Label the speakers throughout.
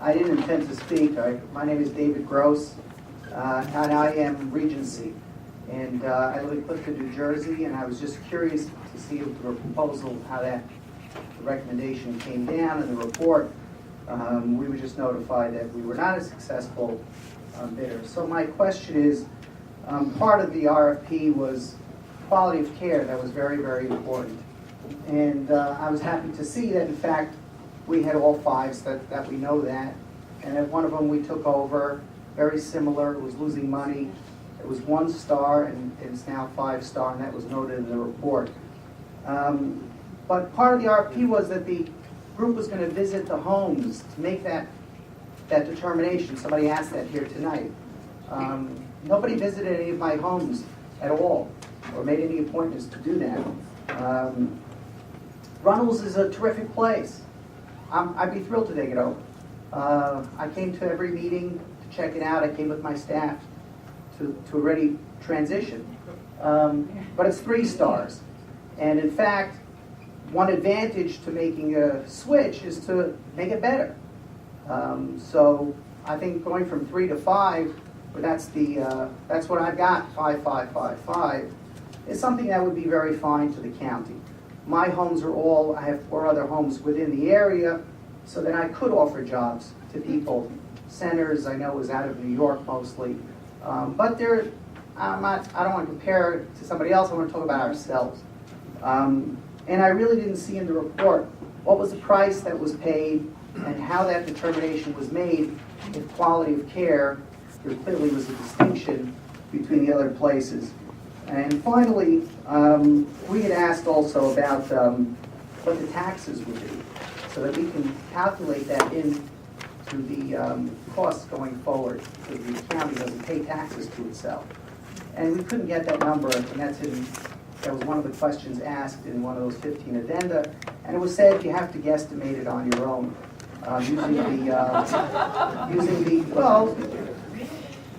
Speaker 1: I didn't intend to speak. My name is David Gross, and I am Regency. And I live in Clifton, New Jersey, and I was just curious to see if the proposal, how the recommendation came down in the report. We were just notified that we were not a successful bidder. So my question is, part of the RFP was quality of care. That was very, very important. And I was happy to see that, in fact, we had all fives, that we know that. And at one of them we took over, very similar, it was losing money. It was 1 star, and it's now 5 star, and that was noted in the report. But part of the RFP was that the group was going to visit the homes to make that determination. Somebody asked that here tonight. Nobody visited any of my homes at all, or made any appointments to do that. Runnells is a terrific place. I'd be thrilled to take it over. I came to every meeting to check it out. I came with my staff to already transition. But it's 3 stars. And in fact, one advantage to making a switch is to make it better. So I think going from 3 to 5, but that's what I've got, 5, 5, 5, 5, is something that would be very fine to the county. My homes are all, I have 4 other homes within the area, so that I could offer jobs to people. Centers, I know, is out of New York mostly. But I don't want to compare it to somebody else, I want to talk about ourselves. And I really didn't see in the report what was the price that was paid and how that determination was made if quality of care, there clearly was a distinction between the other places. And finally, we had asked also about what the taxes would be, so that we can calculate that into the costs going forward, because the county doesn't pay taxes to itself. And we couldn't get that number, and that was one of the questions asked in one of those 15 addenda, and it was said you have to guesstimate it on your own, well,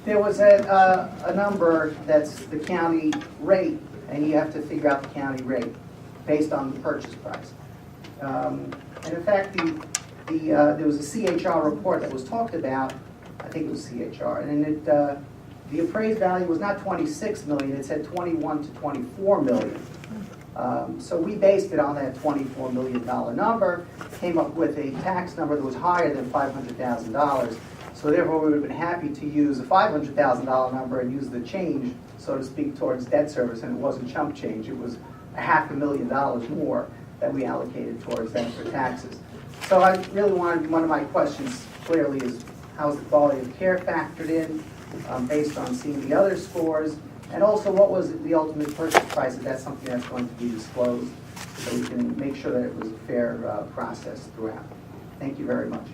Speaker 1: there was a number that's the county rate, and you have to figure out the county rate based on the purchase price. And in fact, there was a CHR report that was talked about. I think it was CHR, and the appraised value was not 26 million; it said 21 to 24 million. So we based it on that $24 million number, came up with a tax number that was higher than $500,000. So therefore, we would have been happy to use a $500,000 number and use the change, so to speak, towards debt service, and it wasn't chump change. It was $500,000 more that we allocated towards that for taxes. So I really wanted, one of my questions clearly is, how's the quality of care factored in based on seeing the other scores? And also, what was the ultimate purchase price, if that's something that's going to be disclosed, so we can make sure that it was a fair process throughout. Thank you very much.